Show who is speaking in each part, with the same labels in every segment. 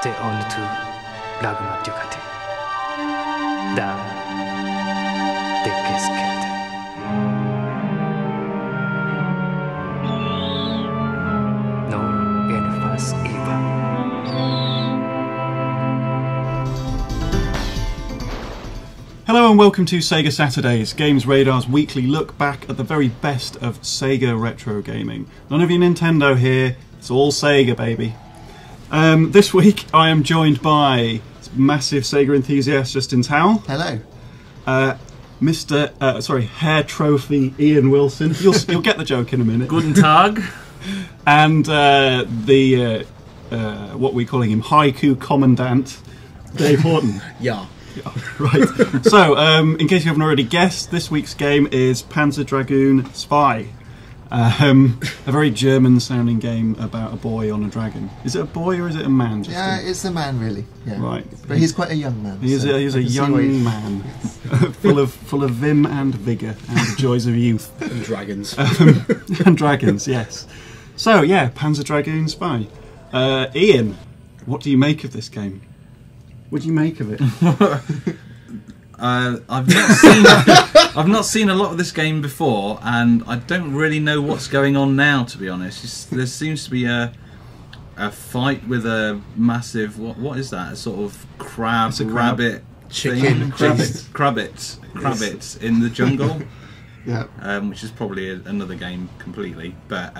Speaker 1: they on to Lagma Ducati. Down, the casket. No enfas Eva.
Speaker 2: Hello and welcome to Sega Saturdays, GamesRadar's weekly look back at the very best of Sega retro gaming. None of your Nintendo here, it's all Sega, baby. This week I am joined by massive Sega enthusiast Justin Towell.
Speaker 3: Hello.
Speaker 2: Hair Trophy Ian Wilson. You'll get the joke in a minute.
Speaker 4: Guten Tag.
Speaker 2: And what we're calling him, Haiku Commandant, Dave Horton.
Speaker 3: Yeah.
Speaker 2: Right. So, in case you haven't already guessed, this week's game is Panzer Dragoon Zwei. A very German-sounding game about a boy on a dragon. Is it a boy or is it a man? Justin?
Speaker 3: Yeah, it's a man, really. Yeah.
Speaker 2: Right.
Speaker 3: But he's quite a young man.
Speaker 2: He's a young man, full of vim and vigour and the joys of youth.
Speaker 5: And dragons.
Speaker 2: And dragons, yes. So, yeah, Panzer Dragoon Zwei. Ian, what do you make of this game? What do you make of it?
Speaker 4: I've not seen a lot of this game before, and I don't really know what's going on now. To be honest, there seems to be a fight with a massive what is that? A sort of rabbit,
Speaker 5: chicken,
Speaker 4: crabbit in the jungle.
Speaker 3: Yeah.
Speaker 4: Which is probably another game completely, but.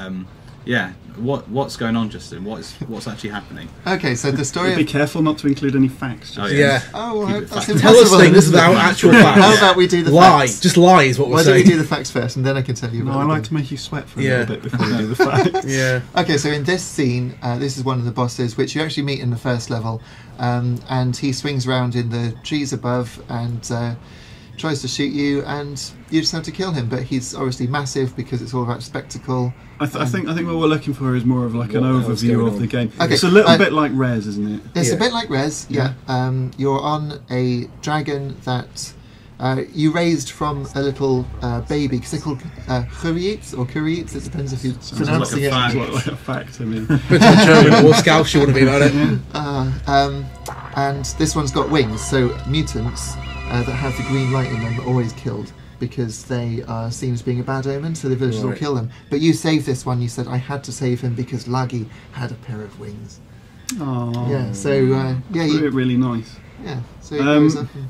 Speaker 4: Yeah, what's going on, Justin? What's actually happening?
Speaker 3: Okay, so the story.
Speaker 2: Be careful not to include any facts.
Speaker 4: Oh,
Speaker 5: yeah.
Speaker 3: Oh,
Speaker 4: Keep it
Speaker 3: that's
Speaker 4: factual.
Speaker 5: Tell us
Speaker 3: impossible.
Speaker 5: things without actual facts.
Speaker 3: How about we do the
Speaker 5: lie?
Speaker 3: facts?
Speaker 5: Just lie is what we're
Speaker 3: Why don't
Speaker 5: saying.
Speaker 3: we do the facts first, and then I can tell you about
Speaker 2: No, I
Speaker 3: the
Speaker 2: like
Speaker 3: game.
Speaker 2: to make you sweat for a
Speaker 5: Yeah.
Speaker 2: little bit before we do the facts.
Speaker 5: Yeah.
Speaker 3: Okay, so in this scene, this is one of the bosses, which you actually meet in the first level, and he swings around in the trees above and tries to shoot you, and you just have to kill him. But he's obviously massive because it's all about spectacle.
Speaker 2: I think what we're looking for is more of like an
Speaker 5: What the hell's
Speaker 2: overview
Speaker 5: going
Speaker 2: of the
Speaker 5: on?
Speaker 2: game.
Speaker 3: Okay,
Speaker 2: It's a little bit like Rez, isn't it?
Speaker 3: It's
Speaker 5: Yeah.
Speaker 3: a bit like Rez, yeah. You're on a dragon that you raised from a little baby, because they're called Kuriets or Kuriets, it depends if you're pronouncing it.
Speaker 4: fact.
Speaker 2: It's like a fact to me.
Speaker 5: Depends on German or Scouse you want to be about it.
Speaker 3: And this one's got wings, so mutants that have the green light in them are always killed, because they are seen as being a bad omen, so the villagers will
Speaker 5: Right.
Speaker 3: kill them. But you saved this one, you said, I had to save him because Lagi had a pair of wings.
Speaker 2: Oh,
Speaker 3: Yeah, so, you,
Speaker 2: really nice.
Speaker 3: yeah, so it goes up and,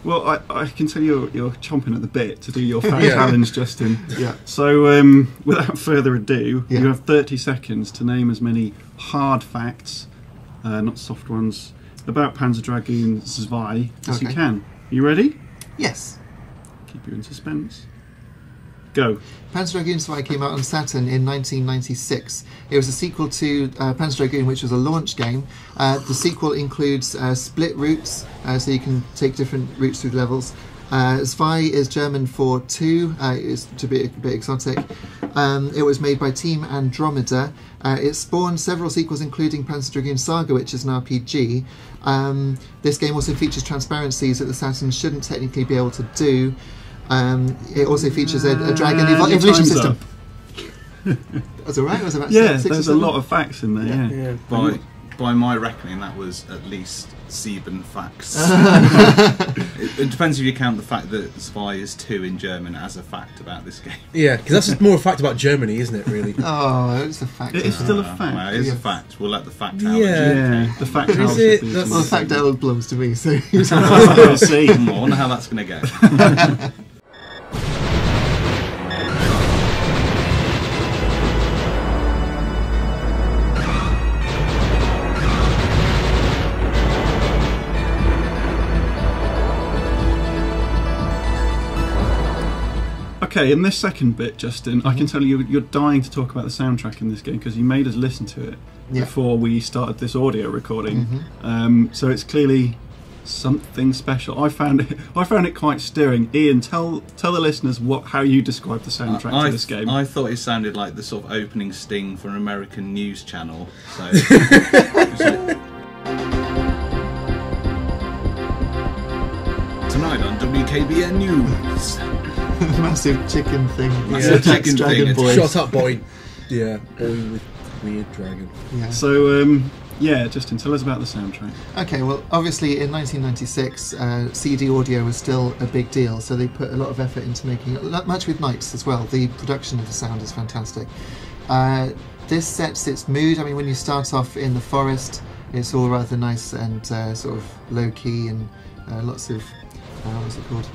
Speaker 2: Well, I can tell you're chomping at the bit to do your fact
Speaker 5: Yeah.
Speaker 2: challenge, Justin.
Speaker 3: yeah.
Speaker 2: So, without further ado,
Speaker 3: Yeah.
Speaker 2: you have 30 seconds to name as many hard facts, not soft ones, about Panzer Dragoon Zwei as you
Speaker 3: Okay.
Speaker 2: can. You ready?
Speaker 3: Yes.
Speaker 2: Keep you in suspense. Go.
Speaker 3: Panzer Dragoon Zwei came out on Saturn in 1996. It was a sequel to Panzer Dragoon, which was a launch game. The sequel includes split routes, so you can take different routes through the levels. Zwei is German for two, it's to be a bit exotic. It was made by Team Andromeda. It spawned several sequels, including Panzer Dragoon Saga, which is an RPG. This game also features transparencies that the Saturn shouldn't technically be able to do. It also features a dragon
Speaker 2: your
Speaker 3: evolution
Speaker 2: time's
Speaker 3: system.
Speaker 2: up.
Speaker 3: Was it right? Was it about
Speaker 2: Yeah,
Speaker 3: 6 or
Speaker 2: there's a
Speaker 3: 7?
Speaker 2: lot of facts in there, yeah.
Speaker 4: By my reckoning, that was at least 7 facts. It depends if you count the fact that Zwei is 2 in German as a fact about this game.
Speaker 5: Yeah, because that's just more a fact about Germany, isn't it, really?
Speaker 3: Oh, it's a fact.
Speaker 2: It is still a fact.
Speaker 4: Well, it is
Speaker 3: Yeah.
Speaker 4: a fact. We'll let the fact out.
Speaker 2: Yeah, the fact house
Speaker 5: it?
Speaker 2: should be
Speaker 5: That's-
Speaker 3: Well, the fact that belongs to me, so
Speaker 2: We'll see.
Speaker 4: I wonder how that's going to go.
Speaker 2: Okay, in this second bit, Justin, I can tell you you're dying to talk about the soundtrack in this game because you made us listen to it
Speaker 3: Yeah.
Speaker 2: before we started this audio recording. So it's clearly something special. I found it quite stirring. Ian, tell the listeners how you describe the soundtrack to this game.
Speaker 4: I thought it sounded like the sort of opening sting for an American news channel. So, tonight on WKBN News.
Speaker 3: massive chicken thing.
Speaker 4: Massive
Speaker 3: Massive
Speaker 4: chicken
Speaker 3: dragon
Speaker 4: thing.
Speaker 3: boy.
Speaker 5: Shut up, boy. Yeah, boy with weird dragon.
Speaker 3: Yeah.
Speaker 2: So Yeah, Justin, tell us about the soundtrack.
Speaker 3: Okay, well, obviously in 1996, CD audio was still a big deal, so they put a lot of effort into making it, much with Knights as well. The production of the sound is fantastic. This sets its mood. I mean, when you start off in the forest, it's all rather nice and sort of low-key and lots of, what's it called?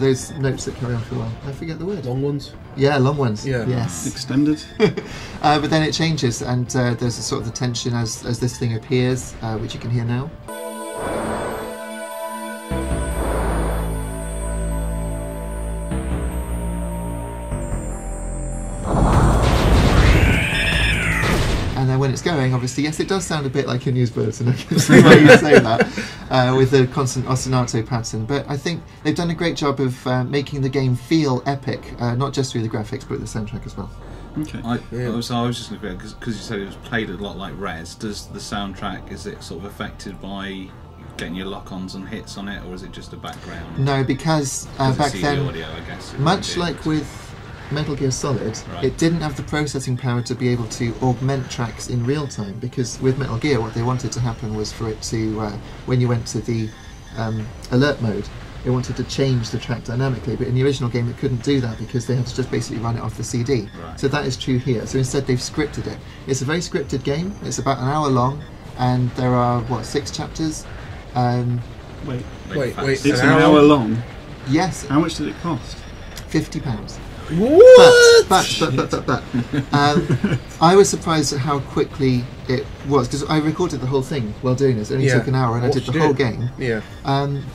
Speaker 3: Those notes that carry on for a while. I forget the word.
Speaker 5: Long ones?
Speaker 3: Yeah, long ones.
Speaker 5: Yeah.
Speaker 3: Yes.
Speaker 2: Extended.
Speaker 3: But then it changes, and there's a sort of the tension as this thing appears, which you can hear now. And then when it's going, obviously, yes, it does sound a bit like a news bulletin. I can see why you say that, with the constant ostinato pattern. But I think they've done a great job of making the game feel epic, not just through the graphics, but the soundtrack as well.
Speaker 2: Okay.
Speaker 4: I was just going to because you said it was played a lot like Res. Does the soundtrack, is it sort of affected by getting your lock-ons and hits on it, or is it just a background?
Speaker 3: No, because back
Speaker 4: CD
Speaker 3: then,
Speaker 4: audio, I guess,
Speaker 3: much like with Metal Gear Solid,
Speaker 4: Right.
Speaker 3: it didn't have the processing power to be able to augment tracks in real time, because with Metal Gear what they wanted to happen was for it to, when you went to the alert mode, it wanted to change the track dynamically, but in the original game it couldn't do that because they had to just basically run it off the CD.
Speaker 4: Right.
Speaker 3: So that is true here. So instead they've scripted it. It's a very scripted game. It's about an hour long, and there are, what, 6 chapters?
Speaker 2: Wait.
Speaker 5: Wait,
Speaker 2: It's
Speaker 5: an
Speaker 2: an hour long.
Speaker 3: Yes,
Speaker 2: How much did it cost?
Speaker 3: £50.
Speaker 5: What?
Speaker 3: But I was surprised at how quickly it was, because I recorded the whole thing while doing this. It only took an hour, and I did the whole game.
Speaker 5: Yeah.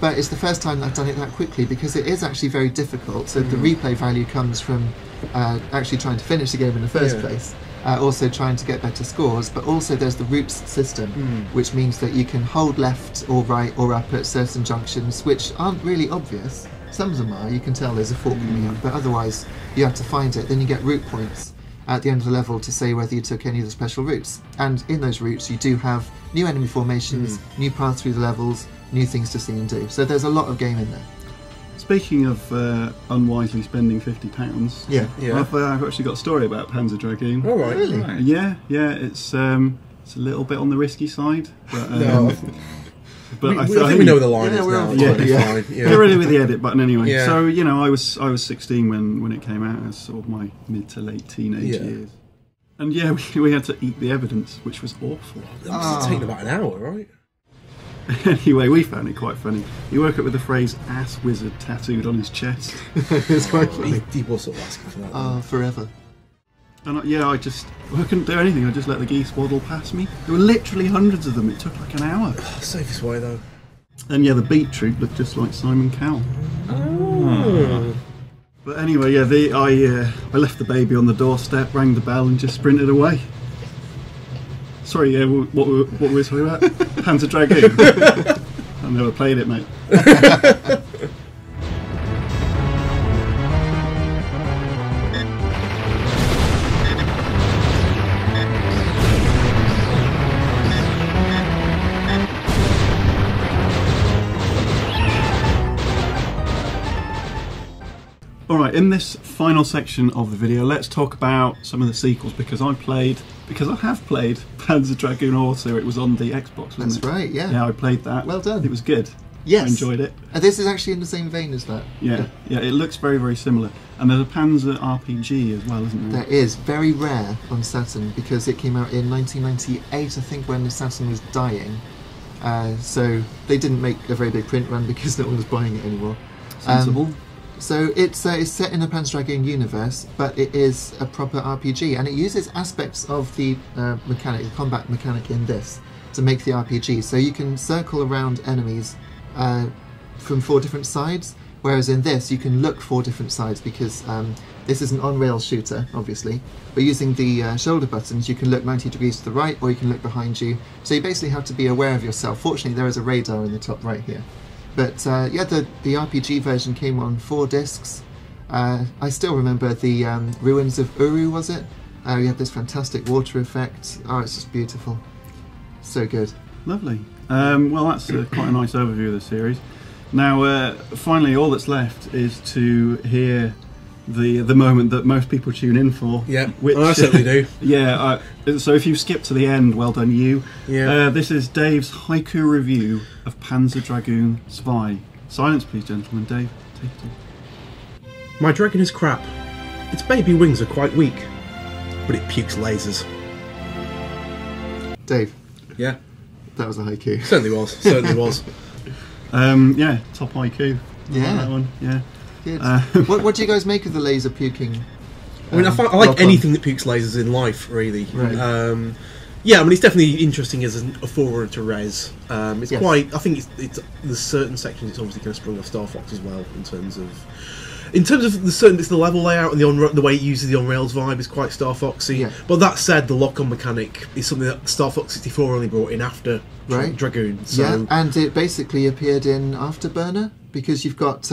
Speaker 3: But it's the first time I've done it that quickly, because it is actually very difficult. So the replay value comes from actually trying to finish the game in the first place, also trying to get better scores, but also there's the routes system, which means that you can hold left or right or up at certain junctions, which aren't really obvious. Some of them are, you can tell there's a fork coming up, but otherwise you have to find it. Then you get route points at the end of the level to say whether you took any of the special routes. And in those routes you do have new enemy formations, new paths through the levels, new things to see and do. So there's a lot of game in there.
Speaker 2: Speaking of unwisely spending £50,
Speaker 3: Yeah.
Speaker 2: I've actually got a story about Panzer Dragoon.
Speaker 5: All right.
Speaker 3: Really?
Speaker 4: Right.
Speaker 2: Yeah, it's a little bit on the risky side, but
Speaker 5: No.
Speaker 2: but
Speaker 5: I think we know where the line
Speaker 3: Yeah,
Speaker 5: is
Speaker 3: we're
Speaker 5: now.
Speaker 3: on
Speaker 5: It's
Speaker 3: board,
Speaker 5: totally
Speaker 3: yeah.
Speaker 5: fine.
Speaker 2: get ready with the edit button anyway.
Speaker 5: Yeah.
Speaker 2: So I was 16 when it came out. As sort of my mid to late teenage years, and we had to eat the evidence, which was awful.
Speaker 5: That must have taken about an hour, right?
Speaker 2: Anyway, we found it quite funny. He woke up with the phrase "ass wizard" tattooed on his chest.
Speaker 3: It's quite funny.
Speaker 5: He was sort of asking for that.
Speaker 3: Oh, forever.
Speaker 2: And I couldn't do anything. I just let the geese waddle past me. There were literally hundreds of them. It took like an hour.
Speaker 5: Safest way, though.
Speaker 2: And the beat troop looked just like Simon Cowell. But anyway, I left the baby on the doorstep, rang the bell, and just sprinted away. Sorry, what were we talking about? Panzer Dragoon. I've never played it, mate. Alright, in this final section of the video, let's talk about some of the sequels, because I have played Panzer Dragoon Auto. It was on the Xbox, wasn't
Speaker 3: That's
Speaker 2: it?
Speaker 3: right, yeah.
Speaker 2: Yeah, I played that.
Speaker 3: Well done.
Speaker 2: It was good.
Speaker 3: Yes.
Speaker 2: I enjoyed it.
Speaker 3: And this is actually in the same vein as that.
Speaker 2: Yeah, it looks very, very similar. And there's a Panzer RPG as well, isn't there?
Speaker 3: That is very rare on Saturn, because it came out in 1998, I think, when the Saturn was dying. So they didn't make a very big print run because no one was buying it anymore.
Speaker 2: Sensible.
Speaker 3: So it's set in a Panzer Dragoon universe, but it is a proper RPG, and it uses aspects of the combat mechanic in this to make the RPG. So you can circle around enemies from 4 different sides, whereas in this you can look 4 different sides, because this is an on-rail shooter, obviously, but using the shoulder buttons you can look 90 degrees to the right, or you can look behind you. So you basically have to be aware of yourself. Fortunately, there is a radar in the top right here. But the RPG version came on 4 discs. I still remember the Ruins of Uru, was it? We had this fantastic water effect. Oh, it's just beautiful. So good.
Speaker 2: Lovely. Well, that's quite a nice overview of the series. Now, finally, all that's left is to hear the moment that most people tune in for.
Speaker 5: Yeah,
Speaker 2: which,
Speaker 5: I certainly do.
Speaker 2: Yeah, so if you skip to the end, well done you.
Speaker 5: Yeah.
Speaker 2: This is Dave's haiku review of Panzer Dragoon Zwei. Silence please, gentlemen. Dave, take it away.
Speaker 5: My dragon is crap. Its baby wings are quite weak, but it pukes lasers.
Speaker 3: Dave,
Speaker 5: Yeah,
Speaker 3: that was a haiku.
Speaker 5: certainly was. Certainly was.
Speaker 2: Yeah, top haiku.
Speaker 3: Yeah.
Speaker 2: That one. Yeah.
Speaker 3: Good. What do you guys make of the laser puking?
Speaker 5: I mean, I like
Speaker 3: lock-on?
Speaker 5: anything that pukes lasers in life, really.
Speaker 3: Right.
Speaker 5: Yeah, I mean, it's definitely interesting as a forerunner to Res. It's
Speaker 3: Yes.
Speaker 5: quite. I think it's there's certain sections. It's obviously kind of sprung off Star Fox as well in terms of the certain bits of the level layout and the way it uses the on rails vibe is quite Star Foxy.
Speaker 3: Yeah.
Speaker 5: But that said, the lock-on mechanic is something that Star Fox 64 only brought in after
Speaker 3: Right.
Speaker 5: Dragoon. So
Speaker 3: Yeah, and it basically appeared in Afterburner because you've got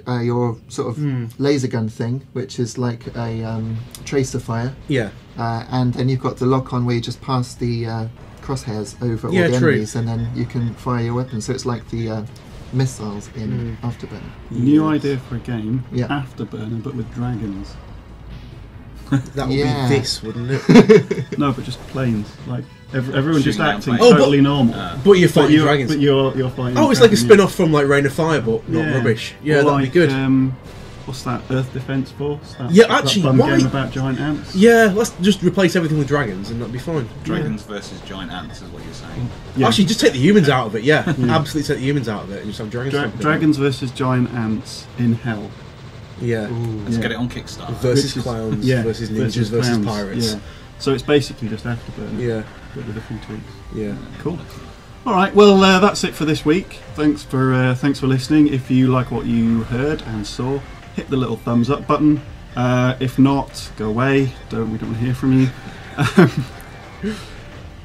Speaker 3: your sort of laser gun thing, which is like a tracer fire,
Speaker 5: yeah.
Speaker 3: and then you've got the lock-on where you just pass the crosshairs over all
Speaker 5: Yeah,
Speaker 3: the
Speaker 5: true.
Speaker 3: enemies, and then you can fire your weapon. So it's like the missiles in Afterburner.
Speaker 2: New idea for a game.
Speaker 3: Yeah.
Speaker 2: Afterburner, but with dragons.
Speaker 5: That would
Speaker 3: Yeah.
Speaker 5: be this, wouldn't it?
Speaker 2: No, but just planes. Like everyone just
Speaker 4: Shooting down
Speaker 2: acting
Speaker 4: planes.
Speaker 2: totally normal.
Speaker 5: But you're fighting dragons.
Speaker 2: But you're fighting.
Speaker 5: Oh, it's like a
Speaker 2: dragons,
Speaker 5: spin-off from like Rain of Fire, but not
Speaker 2: Yeah.
Speaker 5: rubbish. Yeah,
Speaker 2: Or
Speaker 5: that'd
Speaker 2: like,
Speaker 5: be good.
Speaker 2: What's that? Earth Defense Force.
Speaker 5: Yeah,
Speaker 2: that
Speaker 5: actually,
Speaker 2: fun
Speaker 5: why-
Speaker 2: game about giant ants.
Speaker 5: Yeah, let's just replace everything with dragons and that'd be fine.
Speaker 4: Dragons versus giant ants is what you're saying.
Speaker 2: Yeah.
Speaker 5: Actually, just take the humans out of it. Yeah, absolutely take the humans out of it and just have dragons. stomping
Speaker 2: Dragons versus giant ants in hell.
Speaker 5: around. Yeah,
Speaker 4: Let's
Speaker 2: Yeah.
Speaker 4: get it on Kickstarter.
Speaker 5: versus
Speaker 2: Which is-
Speaker 5: clowns,
Speaker 2: yeah,
Speaker 5: versus ninjas, versus
Speaker 2: clowns,
Speaker 5: pirates.
Speaker 2: Yeah. So it's basically just Afterburner.
Speaker 5: Yeah,
Speaker 2: But with a few tweaks.
Speaker 5: yeah.
Speaker 2: Cool. All right. Well, that's it for this week. Thanks for listening. If you like what you heard and saw, hit the little thumbs up button. If not, go away. We don't want to hear from you.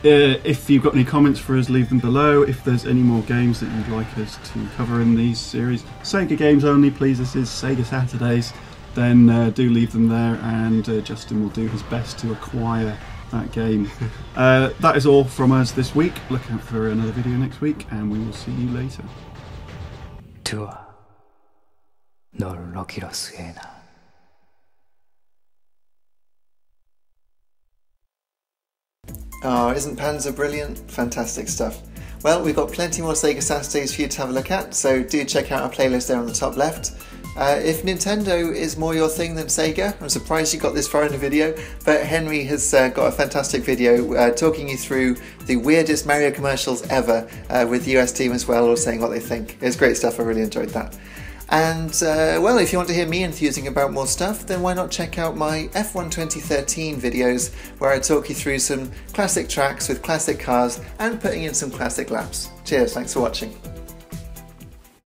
Speaker 2: If you've got any comments for us, leave them below. If there's any more games that you'd like us to cover in these series, Sega games only, please. This is Sega Saturdays. Then do leave them there, and Justin will do his best to acquire that game. That is all from us this week. Look out for another video next week, and we will see you later.
Speaker 1: 투어 널 럭키러스에나
Speaker 3: Oh, isn't Panzer brilliant? Fantastic stuff. Well, we've got plenty more Sega Saturdays for you to have a look at, so do check out our playlist there on the top left. If Nintendo is more your thing than Sega, I'm surprised you got this far in the video, but Henry has got a fantastic video talking you through the weirdest Mario commercials ever with the US team as well, all saying what they think. It's great stuff, I really enjoyed that. And, well, if you want to hear me enthusing about more stuff, then why not check out my F1 2013 videos, where I talk you through some classic tracks with classic cars and putting in some classic laps. Cheers, thanks for watching.